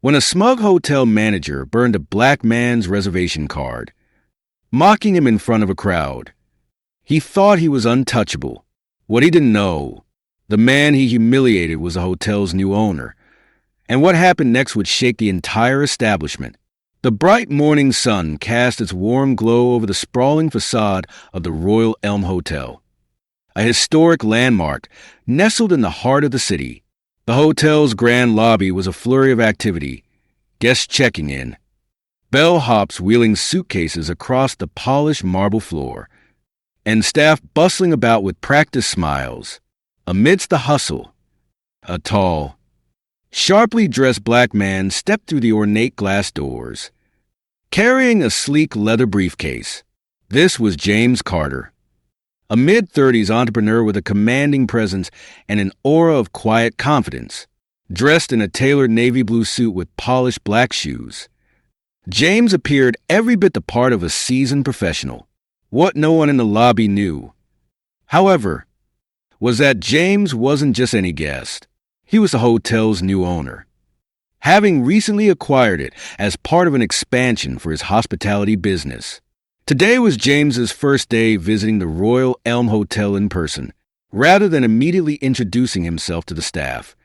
when a smug hotel manager burned a black man's reservation card, mocking him in front of a crowd. He thought he was untouchable. What he didn't know, the man he humiliated was the hotel's new owner, and what happened next would shake the entire establishment. The bright morning sun cast its warm glow over the sprawling facade of the Royal Elm Hotel, a historic landmark nestled in the heart of the city. The hotel's grand lobby was a flurry of activity, guests checking in, bellhops wheeling suitcases across the polished marble floor, and staff bustling about with practiced smiles. Amidst the hustle, a tall, sharply dressed black man stepped through the ornate glass doors, carrying a sleek leather briefcase. This was James Carter, a mid-30s entrepreneur with a commanding presence and an aura of quiet confidence. Dressed in a tailored navy blue suit with polished black shoes, James appeared every bit the part of a seasoned professional. What no one in the lobby knew, however, was that James wasn't just any guest. He was the hotel's new owner, having recently acquired it as part of an expansion for his hospitality business. Today was James's first day visiting the Royal Elm Hotel in person. Rather than immediately introducing himself to the staff,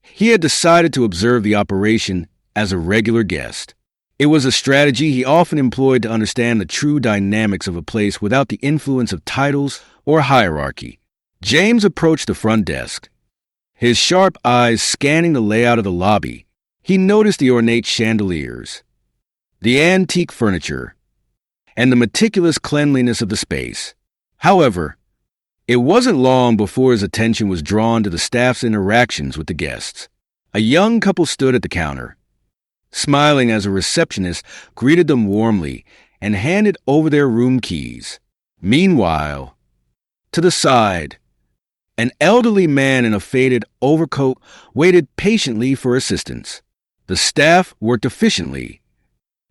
he had decided to observe the operation as a regular guest. It was a strategy he often employed to understand the true dynamics of a place without the influence of titles or hierarchy. James approached the front desk, his sharp eyes scanning the layout of the lobby. He noticed the ornate chandeliers, the antique furniture, and the meticulous cleanliness of the space. However, it wasn't long before his attention was drawn to the staff's interactions with the guests. A young couple stood at the counter, smiling as a receptionist greeted them warmly and handed over their room keys. Meanwhile, to the side, an elderly man in a faded overcoat waited patiently for assistance. The staff worked efficiently,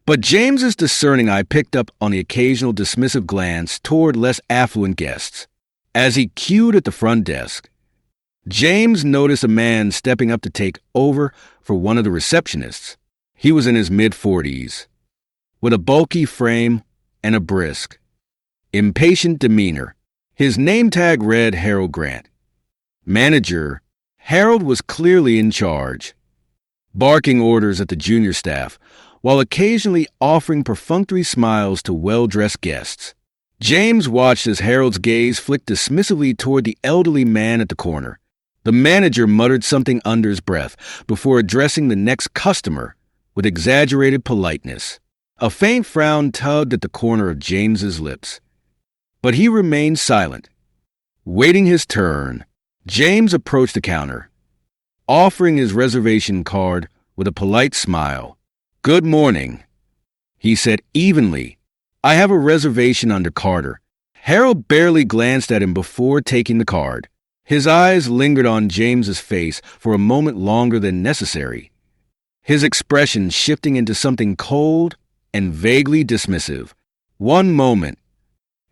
but James's discerning eye picked up on the occasional dismissive glance toward less affluent guests. As he queued at the front desk, James noticed a man stepping up to take over for one of the receptionists. He was in his mid-40s, with a bulky frame and a brisk, impatient demeanor. His name tag read Harold Grant. Manager, Harold was clearly in charge, barking orders at the junior staff, while occasionally offering perfunctory smiles to well-dressed guests. James watched as Harold's gaze flicked dismissively toward the elderly man at the corner. The manager muttered something under his breath before addressing the next customer with exaggerated politeness. A faint frown tugged at the corner of James's lips, but he remained silent. Waiting his turn, James approached the counter, offering his reservation card with a polite smile. "Good morning," he said evenly. "I have a reservation under Carter." Harold barely glanced at him before taking the card. His eyes lingered on James's face for a moment longer than necessary, his expression shifting into something cold and vaguely dismissive. "One moment,"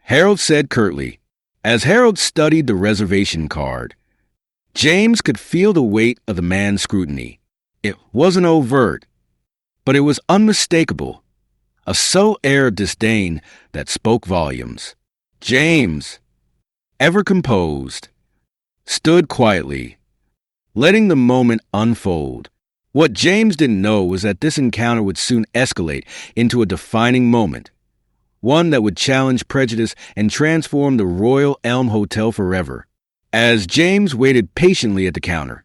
Harold said curtly. As Harold studied the reservation card, James could feel the weight of the man's scrutiny. It wasn't overt, but it was unmistakable, a subtle air of disdain that spoke volumes. James, ever composed, stood quietly, letting the moment unfold. What James didn't know was that this encounter would soon escalate into a defining moment, one that would challenge prejudice and transform the Royal Elm Hotel forever. As James waited patiently at the counter,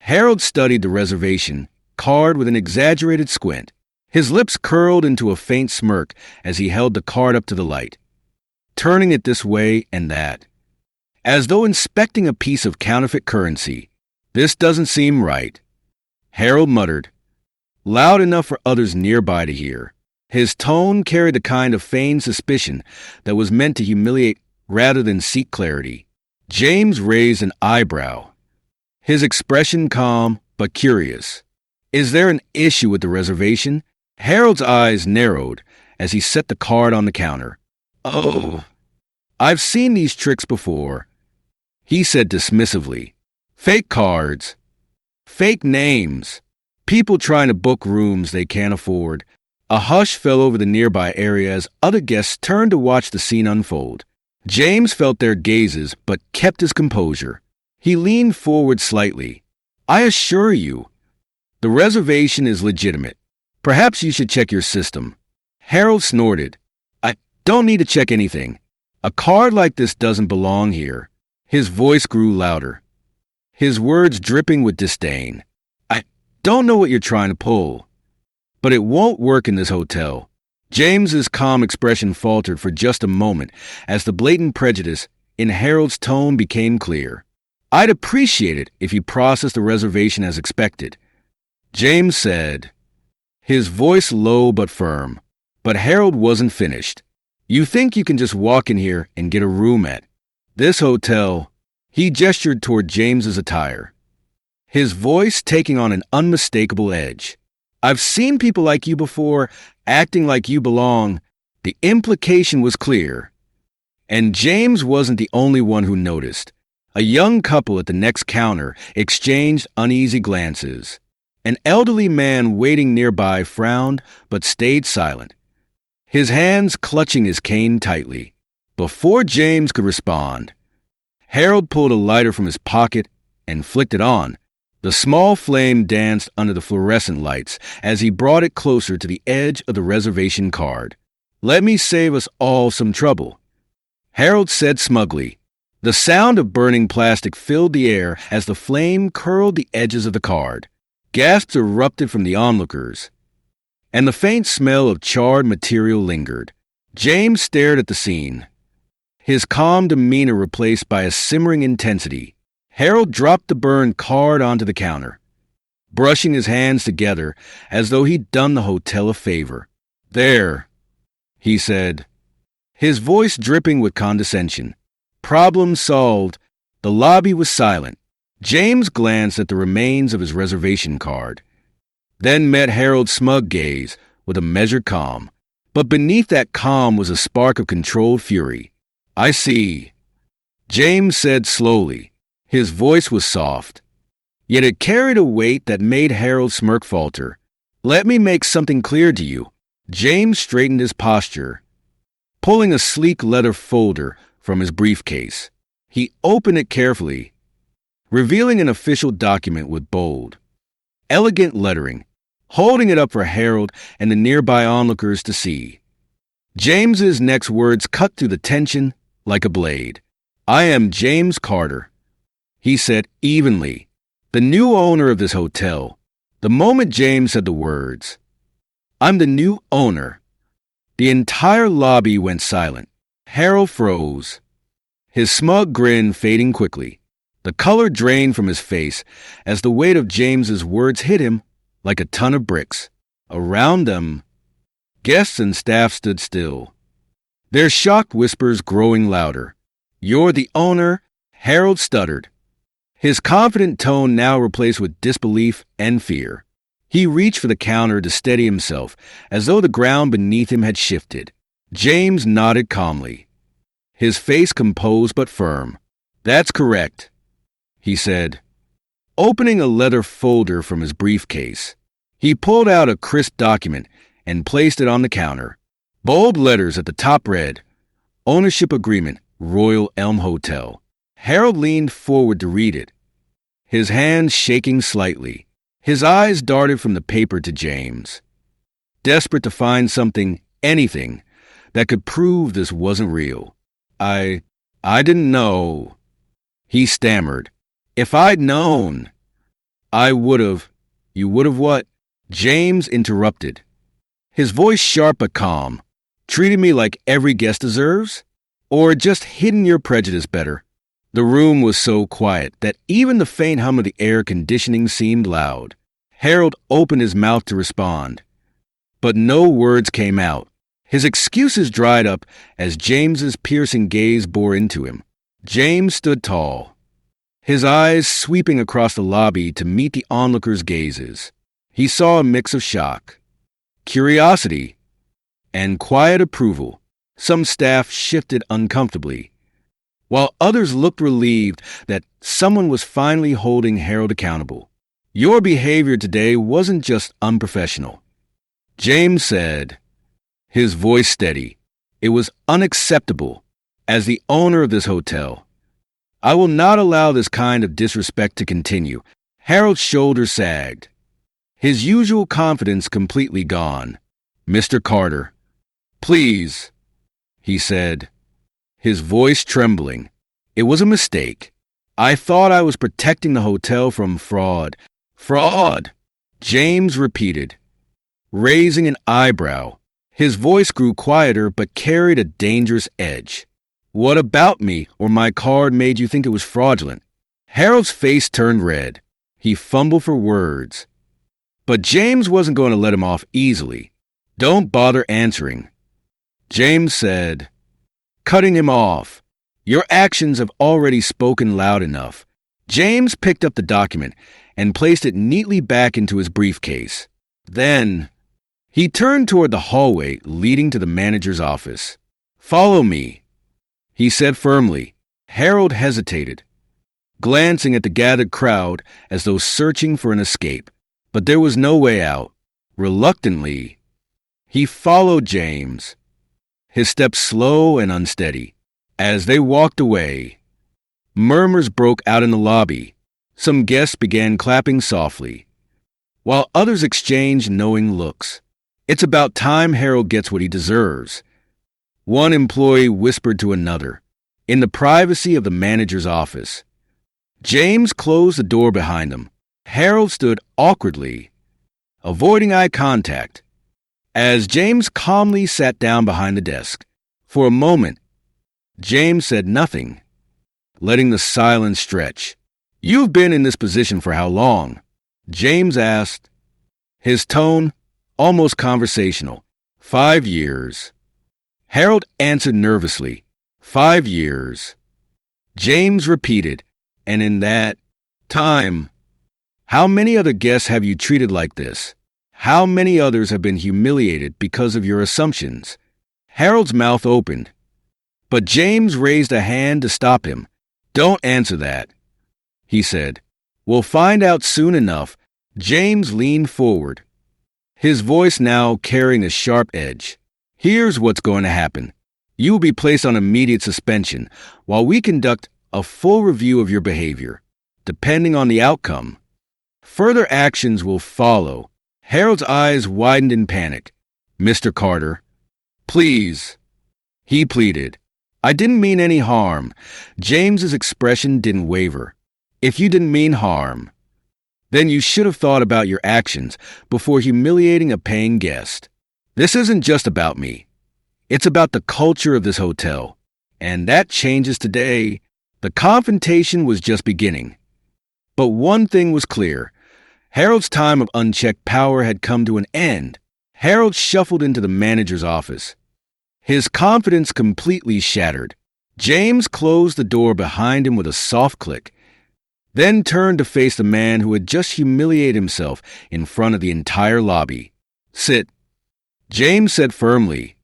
Harold studied the reservation card with an exaggerated squint. His lips curled into a faint smirk as he held the card up to the light, turning it this way and that, as though inspecting a piece of counterfeit currency. "This doesn't seem right," Harold muttered, loud enough for others nearby to hear. His tone carried the kind of feigned suspicion that was meant to humiliate rather than seek clarity. James raised an eyebrow, his expression calm but curious. "Is there an issue with the reservation?" Harold's eyes narrowed as he set the card on the counter. "Oh, I've seen these tricks before," he said dismissively. "Fake cards, fake names, People trying to book rooms they can't afford. A hush fell over the nearby area as other guests turned to watch the scene unfold. James felt their gazes, but kept his composure. He leaned forward slightly. I assure you, the reservation is legitimate. Perhaps you should check your system. Harold snorted. I don't need to check anything. A card like this doesn't belong here. His voice grew louder, his words dripping with disdain. I don't know what you're trying to pull, but it won't work in this hotel. James's calm expression faltered for just a moment as the blatant prejudice in Harold's tone became clear. I'd appreciate it if you processed the reservation as expected, James said, his voice low but firm. But Harold wasn't finished. You think you can just walk in here and get a room at this hotel? He gestured toward James's attire, his voice taking on an unmistakable edge. I've seen people like you before, acting like you belong. The implication was clear. And James wasn't the only one who noticed. A young couple at the next counter exchanged uneasy glances. An elderly man waiting nearby frowned but stayed silent, his hands clutching his cane tightly. Before James could respond, Harold pulled a lighter from his pocket and flicked it on. The small flame danced under the fluorescent lights as he brought it closer to the edge of the reservation card. Let me save us all some trouble, Harold said smugly. The sound of burning plastic filled the air as the flame curled the edges of the card. Gasps erupted from the onlookers, and the faint smell of charred material lingered. James stared at the scene, his calm demeanor replaced by a simmering intensity. Harold dropped the burned card onto the counter, brushing his hands together as though he'd done the hotel a favor. There, he said, his voice dripping with condescension. Problem solved. The lobby was silent. James glanced at the remains of his reservation card, then met Harold's smug gaze with a measured calm. But beneath that calm was a spark of controlled fury. I see, James said slowly. His voice was soft, yet it carried a weight that made Harold's smirk falter. Let me make something clear to you. James straightened his posture, pulling a sleek leather folder from his briefcase. He opened it carefully, revealing an official document with bold, elegant lettering, holding it up for Harold and the nearby onlookers to see. James's next words cut through the tension like a blade. I am James Carter, he said evenly, the new owner of this hotel. The moment James said the words, I'm the new owner, the entire lobby went silent. Harold froze, his smug grin fading quickly. The color drained from his face as the weight of James's words hit him like a ton of bricks. Around them, guests and staff stood still, their shocked whispers growing louder. You're the owner? Harold stuttered, his confident tone now replaced with disbelief and fear. He reached for the counter to steady himself, as though the ground beneath him had shifted. James nodded calmly, his face composed but firm. That's correct, he said, opening a leather folder from his briefcase. He pulled out a crisp document and placed it on the counter. Bold letters at the top read, Ownership Agreement, Royal Elm Hotel. Harold leaned forward to read it, his hands shaking slightly. His eyes darted from the paper to James, desperate to find something, anything, that could prove this wasn't real. I didn't know, he stammered. If I'd known, I would've. You would've what? James interrupted, his voice sharp but calm. Treated me like every guest deserves? Or just hidden your prejudice better? The room was so quiet that even the faint hum of the air conditioning seemed loud. Harold opened his mouth to respond, but no words came out. His excuses dried up as James's piercing gaze bore into him. James stood tall, his eyes sweeping across the lobby to meet the onlookers' gazes. He saw a mix of shock, curiosity, and quiet approval. Some staff shifted uncomfortably, while others looked relieved that someone was finally holding Harold accountable. Your behavior today wasn't just unprofessional. James said, his voice steady. It was unacceptable. As the owner of this hotel, I will not allow this kind of disrespect to continue. Harold's shoulders sagged, his usual confidence completely gone. Mr. Carter, please, he said, his voice trembling. It was a mistake. I thought I was protecting the hotel from fraud. Fraud, James repeated, raising an eyebrow. His voice grew quieter but carried a dangerous edge. What about me or my card made you think it was fraudulent? Harold's face turned red. He fumbled for words. But James wasn't going to let him off easily. Don't bother answering, James said, cutting him off. Your actions have already spoken loud enough. James picked up the document and placed it neatly back into his briefcase. Then, he turned toward the hallway leading to the manager's office. Follow me, he said firmly. Harold hesitated, glancing at the gathered crowd as though searching for an escape. But there was no way out. Reluctantly, he followed James, his steps slow and unsteady. As they walked away, murmurs broke out in the lobby. Some guests began clapping softly, while others exchanged knowing looks. It's about time Harold gets what he deserves, one employee whispered to another, in the privacy of the manager's office. James closed the door behind him. Harold stood awkwardly, avoiding eye contact, as James calmly sat down behind the desk. For a moment, James said nothing, letting the silence stretch. You've been in this position for how long? James asked, his tone almost conversational. 5 years. Harold answered nervously. 5 years. James repeated, and in that time, how many other guests have you treated like this? How many others have been humiliated because of your assumptions? Harold's mouth opened, but James raised a hand to stop him. Don't answer that, he said. We'll find out soon enough. James leaned forward, his voice now carrying a sharp edge. Here's what's going to happen. You will be placed on immediate suspension while we conduct a full review of your behavior. Depending on the outcome, further actions will follow. Harold's eyes widened in panic. Mr. Carter, please, he pleaded. I didn't mean any harm. James's expression didn't waver. If you didn't mean harm, then you should have thought about your actions before humiliating a paying guest. This isn't just about me. It's about the culture of this hotel. And that changes today. The confrontation was just beginning. But one thing was clear. Harold's time of unchecked power had come to an end. Harold shuffled into the manager's office, his confidence completely shattered. James closed the door behind him with a soft click, then turned to face the man who had just humiliated himself in front of the entire lobby. Sit, James said firmly,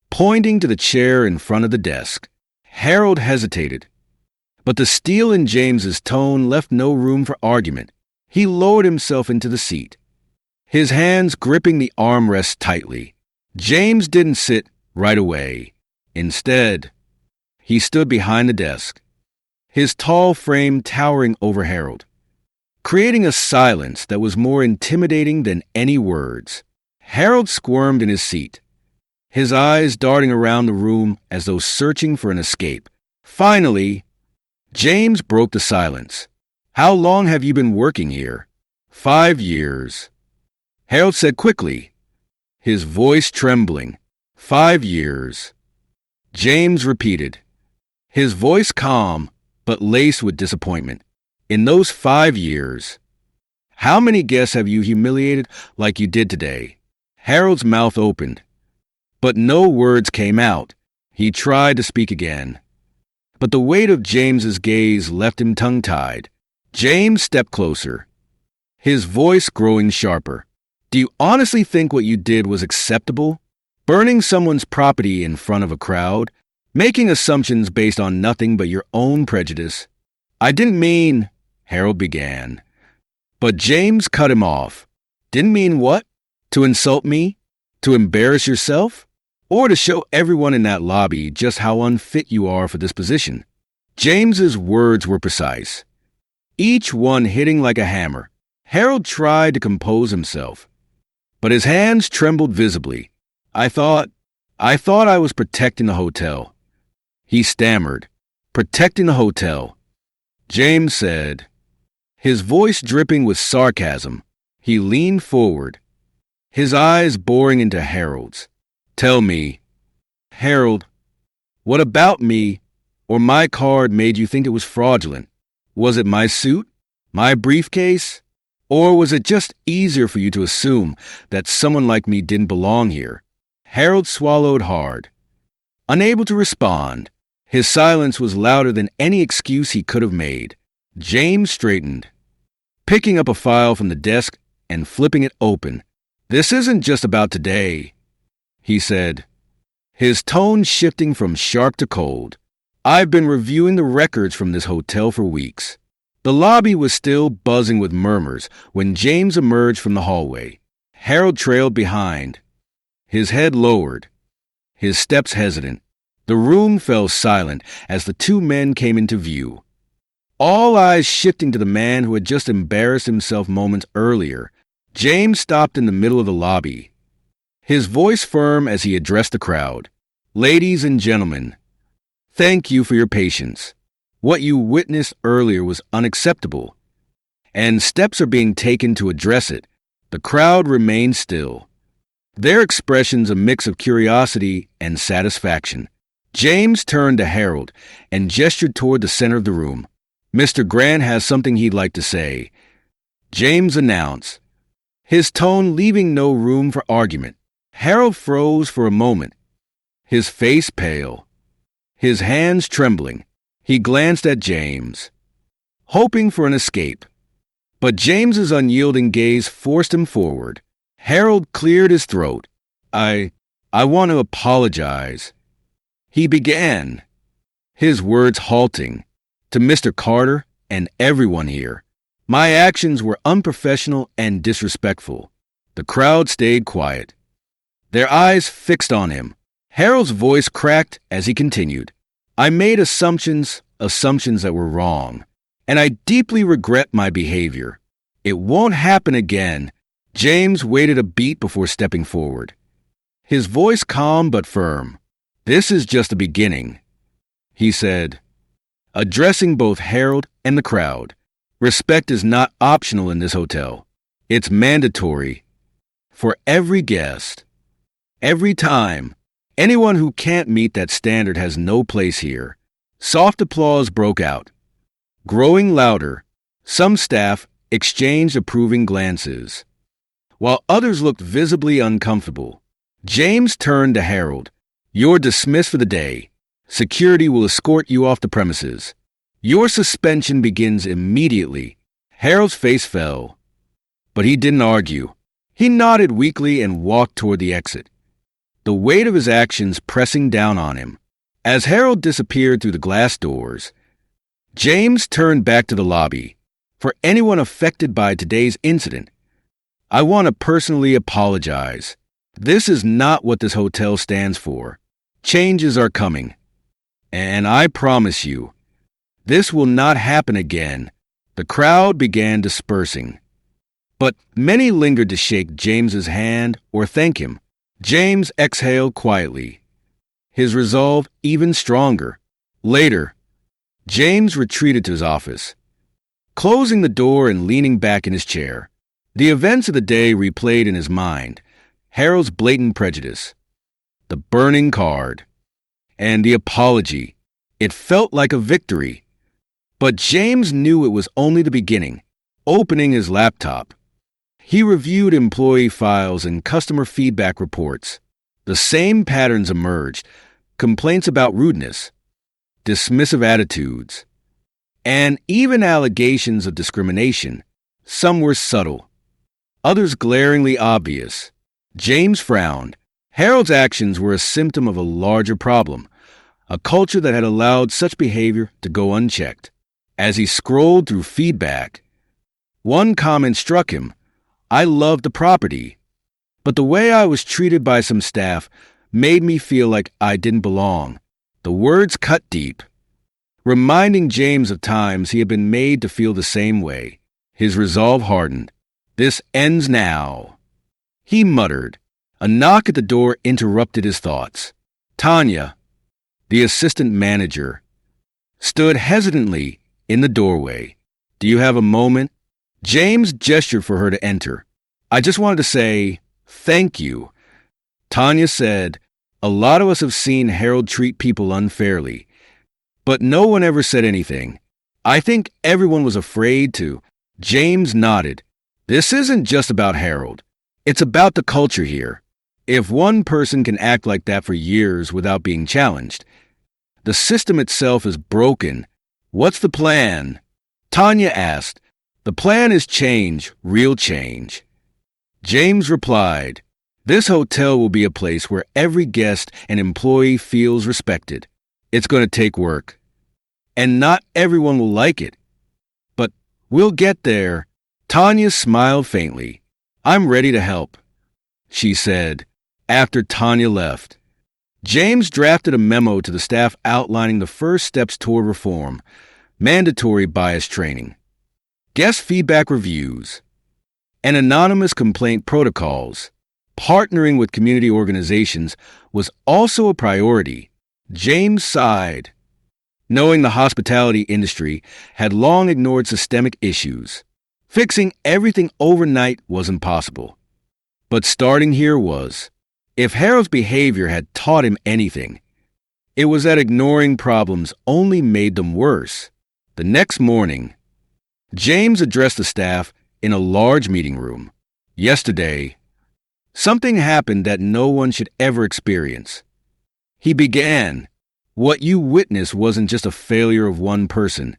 pointing to the chair in front of the desk. Harold hesitated, but the steel in James's tone left no room for argument. He lowered himself into the seat, his hands gripping the armrest tightly. James didn't sit right away. Instead, he stood behind the desk, his tall frame towering over Harold, creating a silence that was more intimidating than any words. Harold squirmed in his seat, his eyes darting around the room as though searching for an escape. Finally, James broke the silence. How long have you been working here? 5 years, Harold said quickly, his voice trembling. 5 years, James repeated, his voice calm but laced with disappointment. In those 5 years, how many guests have you humiliated like you did today? Harold's mouth opened, but no words came out. He tried to speak again, but the weight of James's gaze left him tongue-tied. James stepped closer, his voice growing sharper. Do you honestly think what you did was acceptable? Burning someone's property in front of a crowd? Making assumptions based on nothing but your own prejudice? I didn't mean, Harold began, But James cut him off. Didn't mean what? To insult me? To embarrass yourself? Or to show everyone in that lobby just how unfit you are for this position? James's words were precise, each one hitting like a hammer. Harold tried to compose himself, but his hands trembled visibly. I thought I was protecting the hotel. He stammered. Protecting the hotel. James said, his voice dripping with sarcasm. He leaned forward, his eyes boring into Harold's. Tell me, Harold, what about me or my card made you think it was fraudulent? Was it my suit? My briefcase? Or was it just easier for you to assume that someone like me didn't belong here? Harold swallowed hard, unable to respond. His silence was louder than any excuse he could have made. James straightened, picking up a file from the desk and flipping it open. This isn't just about today, he said, his tone shifting from sharp to cold. I've been reviewing the records from this hotel for weeks. The lobby was still buzzing with murmurs when James emerged from the hallway. Harold trailed behind, his head lowered, his steps hesitant. The room fell silent as the two men came into view, all eyes shifting to the man who had just embarrassed himself moments earlier. James stopped in the middle of the lobby, his voice firm as he addressed the crowd. Ladies and gentlemen, thank you for your patience. What you witnessed earlier was unacceptable, and steps are being taken to address it. The crowd remained still, their expressions a mix of curiosity and satisfaction. James turned to Harold and gestured toward the center of the room. Mr. Grant has something he'd like to say, James announced, his tone leaving no room for argument. Harold froze for a moment, his face pale, his hands trembling. He glanced at James, hoping for an escape. But James's unyielding gaze forced him forward. Harold cleared his throat. I want to apologize, he began, his words halting, to Mr. Carter and everyone here. My actions were unprofessional and disrespectful. The crowd stayed quiet, their eyes fixed on him. Harold's voice cracked as he continued. I made assumptions that were wrong, and I deeply regret my behavior. It won't happen again. James waited a beat before stepping forward, his voice calm but firm. This is just the beginning, he said, addressing both Harold and the crowd. Respect is not optional in this hotel. It's mandatory for every guest. Every time. Anyone who can't meet that standard has no place here. Soft applause broke out, growing louder. Some staff exchanged approving glances, while others looked visibly uncomfortable. James turned to Harold. You're dismissed for the day. Security will escort you off the premises. Your suspension begins immediately. Harold's face fell, but he didn't argue. He nodded weakly and walked toward the exit, the weight of his actions pressing down on him. As Harold disappeared through the glass doors, James turned back to the lobby. For anyone affected by today's incident, I want to personally apologize. This is not what this hotel stands for. Changes are coming, and I promise you, this will not happen again. The crowd began dispersing, but many lingered to shake James's hand or thank him. James exhaled quietly, his resolve even stronger. Later, James retreated to his office, closing the door and leaning back in his chair. The events of the day replayed in his mind. Harold's blatant prejudice, the burning card, and the apology. It felt like a victory. But James knew it was only the beginning. Opening his laptop, he reviewed employee files and customer feedback reports. The same patterns emerged: complaints about rudeness, dismissive attitudes, and even allegations of discrimination. Some were subtle, others glaringly obvious. James frowned. Harold's actions were a symptom of a larger problem, a culture that had allowed such behavior to go unchecked. As he scrolled through feedback, One comment struck him. I loved the property, but the way I was treated by some staff made me feel like I didn't belong. The words cut deep, reminding James of times he had been made to feel the same way. His resolve hardened. This ends now, he muttered. A knock at the door interrupted his thoughts. Tanya, the assistant manager, stood hesitantly in the doorway. Do you have a moment? James gestured for her to enter. I just wanted to say thank you. Tanya said, a lot of us have seen Harold treat people unfairly, but no one ever said anything. I think everyone was afraid to. James nodded. This isn't just about Harold. It's about the culture here. If one person can act like that for years without being challenged, the system itself is broken. What's the plan? Tanya asked. The plan is change, real change. James replied, this hotel will be a place where every guest and employee feels respected. It's going to take work, and not everyone will like it. But we'll get there. Tanya smiled faintly. I'm ready to help, she said, after Tanya left. James drafted a memo to the staff outlining the first steps toward reform, mandatory bias training, guest feedback reviews, and anonymous complaint protocols. Partnering with community organizations was also a priority. James sighed, knowing the hospitality industry had long ignored systemic issues. Fixing everything overnight was impossible. But starting here was. If Harold's behavior had taught him anything, it was that ignoring problems only made them worse. The next morning, James addressed the staff in a large meeting room. Yesterday, something happened that no one should ever experience. He began. What you witnessed wasn't just a failure of one person.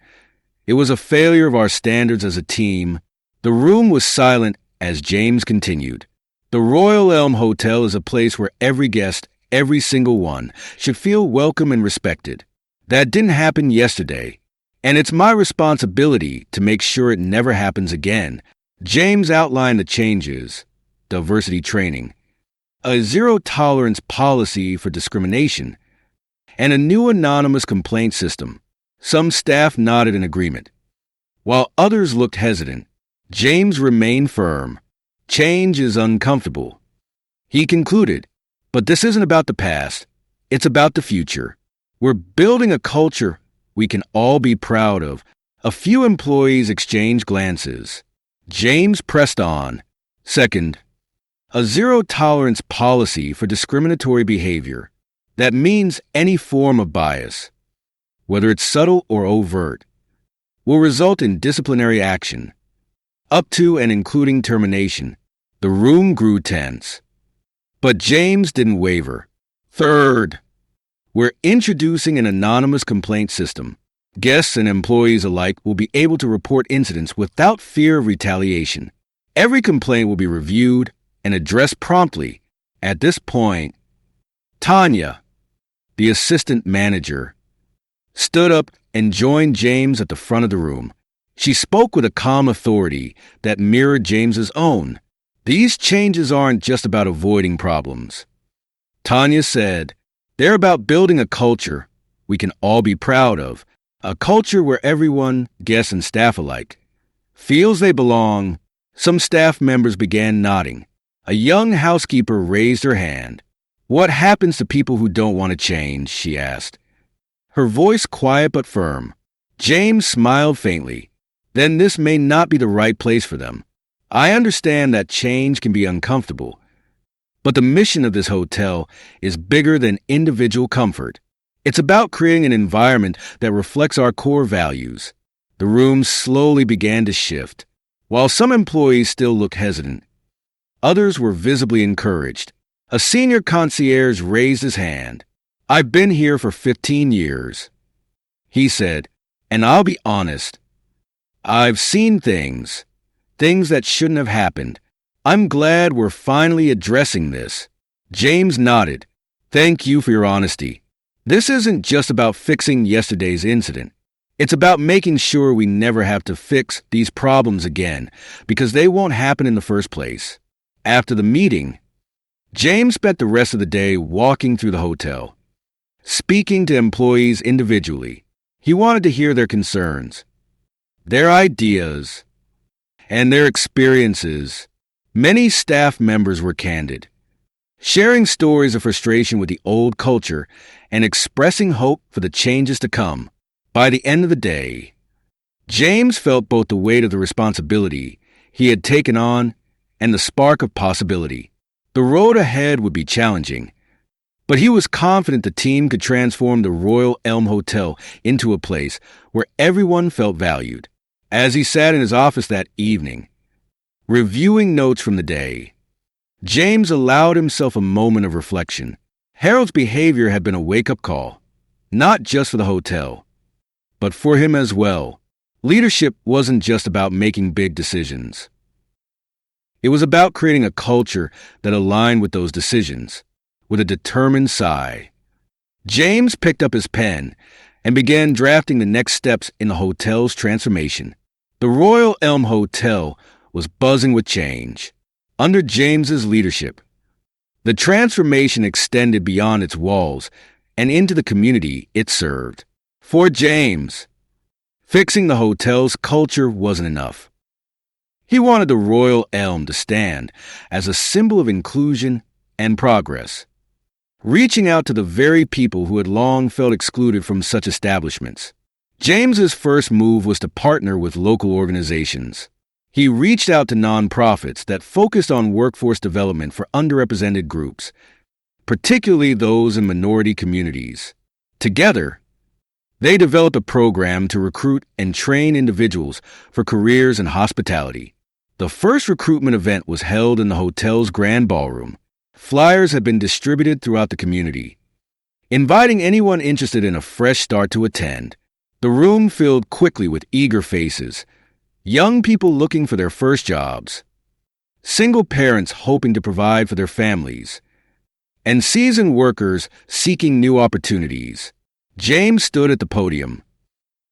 It was a failure of our standards as a team. The room was silent as James continued. The Royal Elm Hotel is a place where every guest, every single one, should feel welcome and respected. That didn't happen yesterday, and it's my responsibility to make sure it never happens again. James outlined the changes: diversity training, a zero-tolerance policy for discrimination, and a new anonymous complaint system. Some staff nodded in agreement, while others looked hesitant. James remained firm. Change is uncomfortable, he concluded, but this isn't about the past. It's about the future. We're building a culture we can all be proud of. A few employees exchanged glances. James pressed on. Second, a zero-tolerance policy for discriminatory behavior. That means any form of bias, whether it's subtle or overt, will result in disciplinary action, up to and including termination. The room grew tense, but James didn't waver. Third, we're introducing an anonymous complaint system. Guests and employees alike will be able to report incidents without fear of retaliation. Every complaint will be reviewed and addressed promptly. At this point, Tanya, the assistant manager, stood up and joined James at the front of the room. She spoke with a calm authority that mirrored James's own. These changes aren't just about avoiding problems, Tanya said. They're about building a culture we can all be proud of, a culture where everyone, guests and staff alike, feels they belong. Some staff members began nodding. A young housekeeper raised her hand. What happens to people who don't want to change? She asked, her voice quiet but firm. James smiled faintly. Then this may not be the right place for them. I understand that change can be uncomfortable, but the mission of this hotel is bigger than individual comfort. It's about creating an environment that reflects our core values. The room slowly began to shift. While some employees still looked hesitant, others were visibly encouraged. A senior concierge raised his hand. I've been here for 15 years, he said, and I'll be honest. I've seen things that shouldn't have happened. I'm glad we're finally addressing this. James nodded. Thank you for your honesty. This isn't just about fixing yesterday's incident. It's about making sure we never have to fix these problems again, because they won't happen in the first place. After the meeting, James spent the rest of the day walking through the hotel, speaking to employees individually. He wanted to hear their concerns, their ideas, and their experiences. Many staff members were candid, sharing stories of frustration with the old culture and expressing hope for the changes to come. By the end of the day, James felt both the weight of the responsibility he had taken on and the spark of possibility. The road ahead would be challenging, but he was confident the team could transform the Royal Elm Hotel into a place where everyone felt valued. As he sat in his office that evening, reviewing notes from the day, James allowed himself a moment of reflection. Harold's behavior had been a wake-up call, not just for the hotel, but for him as well. Leadership wasn't just about making big decisions. It was about creating a culture that aligned with those decisions. With a determined sigh, James picked up his pen and began drafting the next steps in the hotel's transformation. The Royal Elm Hotel was buzzing with change. Under James's leadership, the transformation extended beyond its walls and into the community it served. For James, fixing the hotel's culture wasn't enough. He wanted the Royal Elm to stand as a symbol of inclusion and progress, reaching out to the very people who had long felt excluded from such establishments. James's first move was to partner with local organizations. He reached out to nonprofits that focused on workforce development for underrepresented groups, particularly those in minority communities. Together, they developed a program to recruit and train individuals for careers in hospitality. The first recruitment event was held in the hotel's grand ballroom. Flyers had been distributed throughout the community, inviting anyone interested in a fresh start to attend. The room filled quickly with eager faces, young people looking for their first jobs, single parents hoping to provide for their families, and seasoned workers seeking new opportunities. James stood at the podium,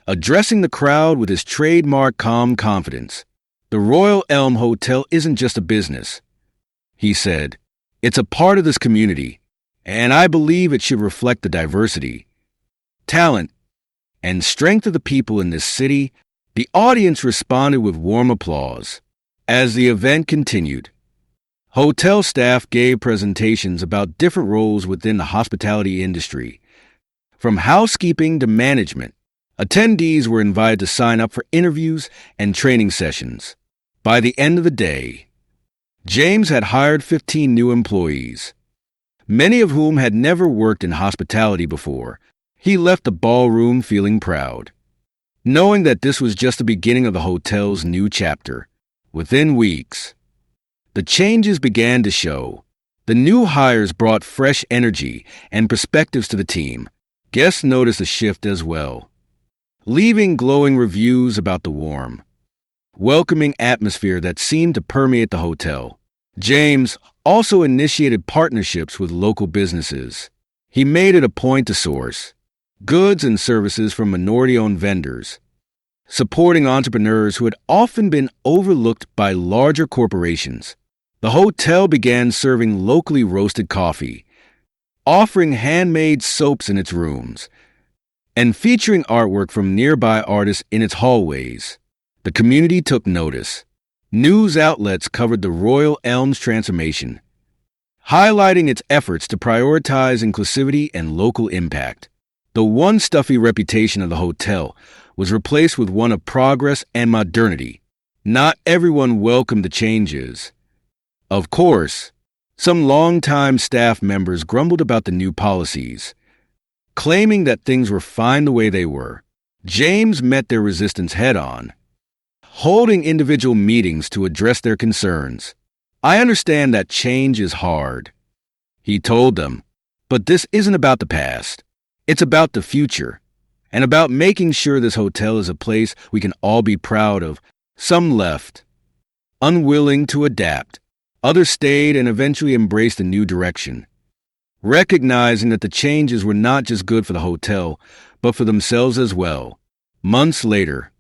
addressing the crowd with his trademark calm confidence. "The Royal Elm Hotel isn't just a business," he said. "It's a part of this community, and I believe it should reflect the diversity, talent, and strength of the people in this city." The audience responded with warm applause. As the event continued, hotel staff gave presentations about different roles within the hospitality industry. From housekeeping to management, attendees were invited to sign up for interviews and training sessions. By the end of the day, James had hired 15 new employees, many of whom had never worked in hospitality before. He left the ballroom feeling proud, knowing that this was just the beginning of the hotel's new chapter. Within weeks, the changes began to show. The new hires brought fresh energy and perspectives to the team. Guests noticed a shift as well, leaving glowing reviews about the warm, welcoming atmosphere that seemed to permeate the hotel. James also initiated partnerships with local businesses. He made it a point to source goods and services from minority-owned vendors, supporting entrepreneurs who had often been overlooked by larger corporations. The hotel began serving locally roasted coffee, offering handmade soaps in its rooms, and featuring artwork from nearby artists in its hallways. The community took notice. News outlets covered the Royal Elm's transformation, highlighting its efforts to prioritize inclusivity and local impact. The once stuffy reputation of the hotel was replaced with one of progress and modernity. Not everyone welcomed the changes. Of course, some longtime staff members grumbled about the new policies, claiming that things were fine the way they were. James met their resistance head-on, holding individual meetings to address their concerns. "I understand that change is hard," he told them, "but this isn't about the past. It's about the future, and about making sure this hotel is a place we can all be proud of." Some left, unwilling to adapt. Others stayed and eventually embraced a new direction, recognizing that the changes were not just good for the hotel, but for themselves as well. Months later,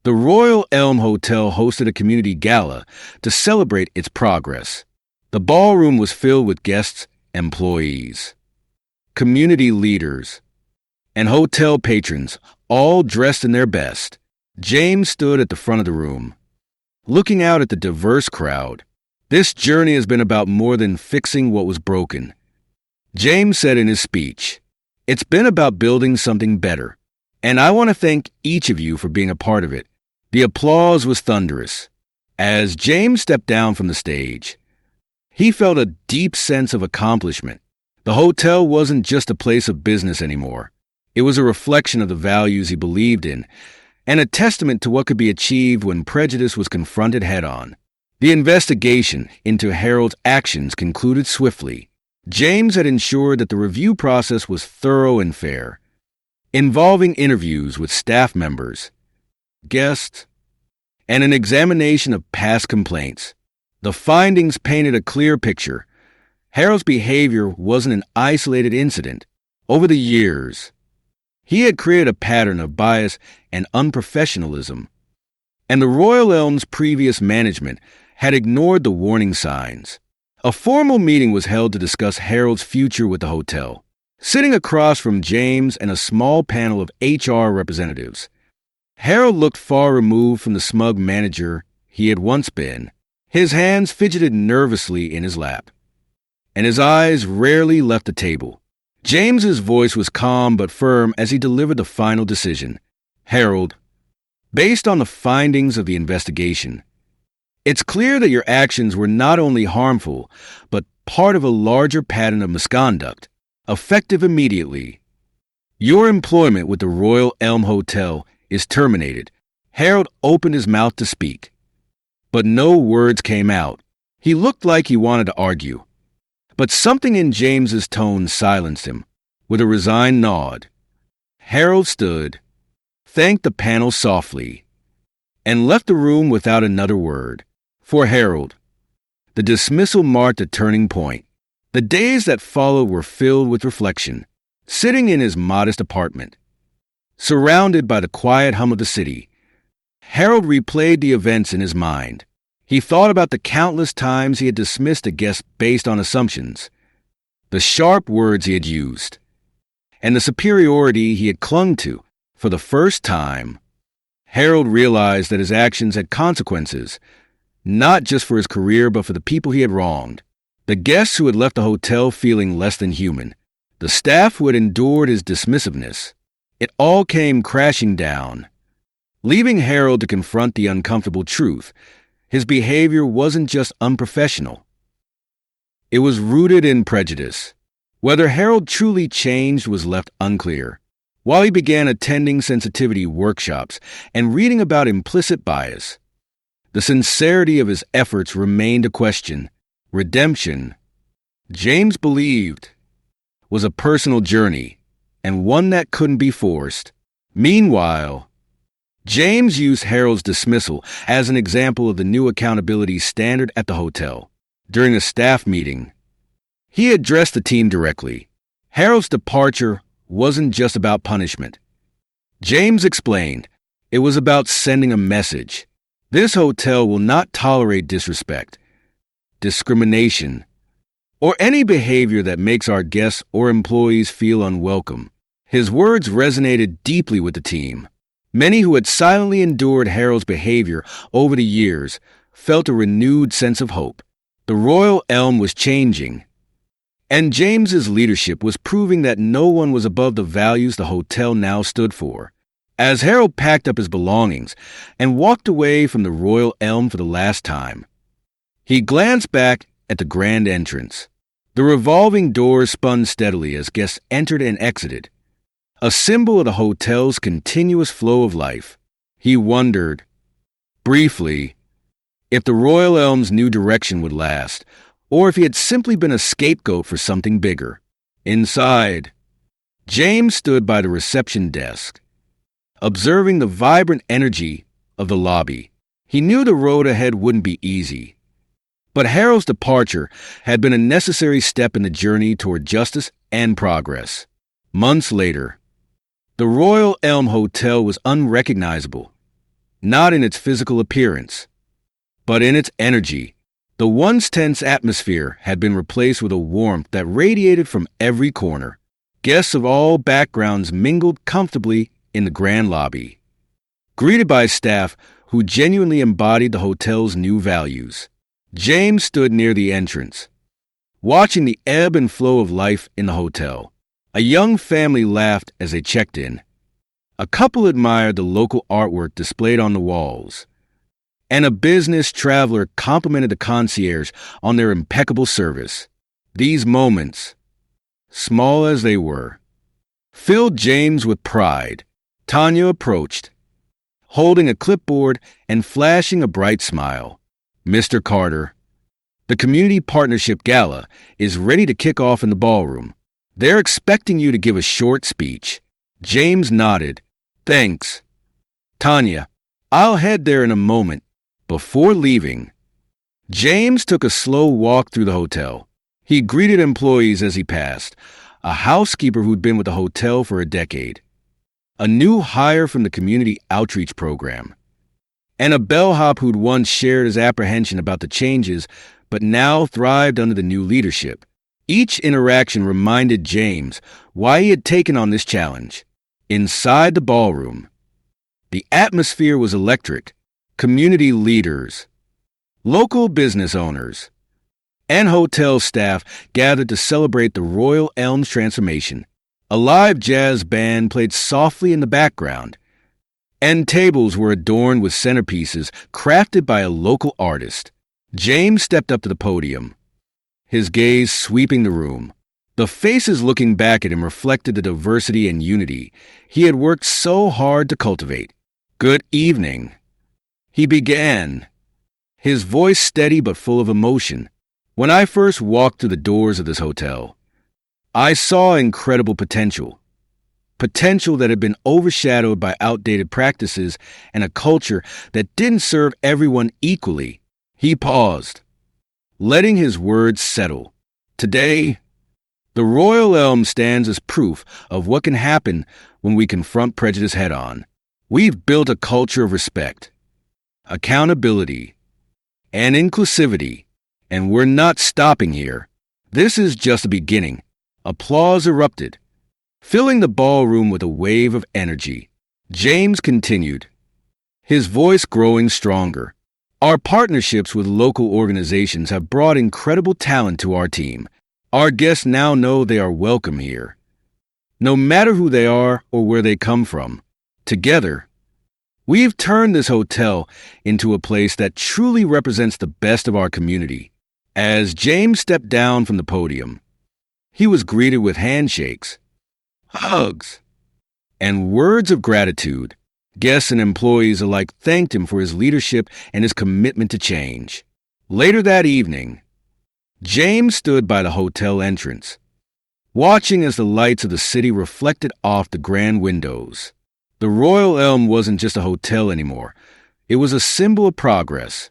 the Royal Elm Hotel hosted a community gala to celebrate its progress. The ballroom was filled with guests, employees, community leaders, and hotel patrons, all dressed in their best. James stood at the front of the room, looking out at the diverse crowd. This journey has been about more than fixing what was broken. James said in his speech, "It's been about building something better, and I want to thank each of you for being a part of it." The applause was thunderous. As James stepped down from the stage, he felt a deep sense of accomplishment. The hotel wasn't just a place of business anymore. It was a reflection of the values he believed in, and a testament to what could be achieved when prejudice was confronted head-on. The investigation into Harold's actions concluded swiftly. James had ensured that the review process was thorough and fair, involving interviews with staff members, guests, and an examination of past complaints. The findings painted a clear picture. Harold's behavior wasn't an isolated incident. Over the years, he had created a pattern of bias and unprofessionalism, and the Royal Elm's previous management had ignored the warning signs. A formal meeting was held to discuss Harold's future with the hotel. Sitting across from James and a small panel of HR representatives, Harold looked far removed from the smug manager he had once been. His hands fidgeted nervously in his lap, and his eyes rarely left the table. James's voice was calm but firm as he delivered the final decision. "Harold, based on the findings of the investigation, it's clear that your actions were not only harmful, but part of a larger pattern of misconduct, effective immediately. Your employment with the Royal Elm Hotel is terminated." Harold opened his mouth to speak, but no words came out. He looked like he wanted to argue, but something in James's tone silenced him. With a resigned nod, Harold stood, thanked the panel softly, and left the room without another word. For Harold, the dismissal marked a turning point. The days that followed were filled with reflection. Sitting in his modest apartment, surrounded by the quiet hum of the city, Harold replayed the events in his mind. He thought about the countless times he had dismissed a guest based on assumptions, the sharp words he had used, and the superiority he had clung to. For the first time, Harold realized that his actions had consequences, not just for his career but for the people he had wronged. The guests who had left the hotel feeling less than human, the staff who had endured his dismissiveness. It all came crashing down, leaving Harold to confront the uncomfortable truth. His behavior wasn't just unprofessional. It was rooted in prejudice. Whether Harold truly changed was left unclear. While he began attending sensitivity workshops and reading about implicit bias, the sincerity of his efforts remained a question. Redemption, James believed, was a personal journey, and one that couldn't be forced. Meanwhile, James used Harold's dismissal as an example of the new accountability standard at the hotel. During a staff meeting, he addressed the team directly. Harold's departure wasn't just about punishment. James explained, it was about sending a message. This hotel will not tolerate disrespect, discrimination, or any behavior that makes our guests or employees feel unwelcome. His words resonated deeply with the team. Many who had silently endured Harold's behavior over the years felt a renewed sense of hope. The Royal Elm was changing, and James's leadership was proving that no one was above the values the hotel now stood for. As Harold packed up his belongings and walked away from the Royal Elm for the last time, he glanced back at the grand entrance. The revolving doors spun steadily as guests entered and exited, a symbol of the hotel's continuous flow of life. He wondered, briefly, if the Royal Elm's new direction would last, or if he had simply been a scapegoat for something bigger. Inside, James stood by the reception desk, observing the vibrant energy of the lobby. He knew the road ahead wouldn't be easy, but Harold's departure had been a necessary step in the journey toward justice and progress. Months later, The Royal Elm Hotel was unrecognizable, not in its physical appearance, but in its energy. The once tense atmosphere had been replaced with a warmth that radiated from every corner. Guests of all backgrounds mingled comfortably in the grand lobby, greeted by staff who genuinely embodied the hotel's new values. James stood near the entrance, watching the ebb and flow of life in the hotel. A young family laughed as they checked in. A couple admired the local artwork displayed on the walls, and a business traveler complimented the concierge on their impeccable service. These moments, small as they were, filled James with pride. Tanya approached, holding a clipboard and flashing a bright smile. "Mr. Carter, the Community Partnership Gala is ready to kick off in the ballroom. They're expecting you to give a short speech." James nodded. "Thanks, Tanya. I'll head there in a moment." Before leaving, James took a slow walk through the hotel. He greeted employees as he passed, a housekeeper who'd been with the hotel for a decade, a new hire from the community outreach program, and a bellhop who'd once shared his apprehension about the changes but now thrived under the new leadership. Each interaction reminded James why he had taken on this challenge. Inside the ballroom, the atmosphere was electric. Community leaders, local business owners, and hotel staff gathered to celebrate the Royal Elm's transformation. A live jazz band played softly in the background, and tables were adorned with centerpieces crafted by a local artist. James stepped up to the podium, his gaze sweeping the room. The faces looking back at him reflected the diversity and unity he had worked so hard to cultivate. "Good evening," he began, his voice steady but full of emotion. "When I first walked through the doors of this hotel, I saw incredible potential. Potential that had been overshadowed by outdated practices and a culture that didn't serve everyone equally." He paused, letting his words settle. "Today, the Royal Elm stands as proof of what can happen when we confront prejudice head-on. We've built a culture of respect, accountability, and inclusivity, and we're not stopping here. This is just the beginning." Applause erupted, filling the ballroom with a wave of energy. James continued, his voice growing stronger. "Our partnerships with local organizations have brought incredible talent to our team. Our guests now know they are welcome here, no matter who they are or where they come from. Together, we've turned this hotel into a place that truly represents the best of our community." As James stepped down from the podium, he was greeted with handshakes, hugs, and words of gratitude. Guests and employees alike thanked him for his leadership and his commitment to change. Later that evening, James stood by the hotel entrance, watching as the lights of the city reflected off the grand windows. The Royal Elm wasn't just a hotel anymore. It was a symbol of progress,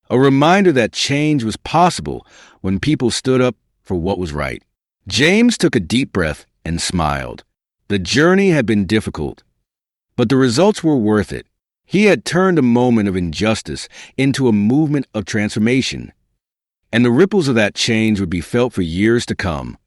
a reminder that change was possible when people stood up for what was right. James took a deep breath and smiled. The journey had been difficult, but the results were worth it. He had turned a moment of injustice into a movement of transformation, and the ripples of that change would be felt for years to come.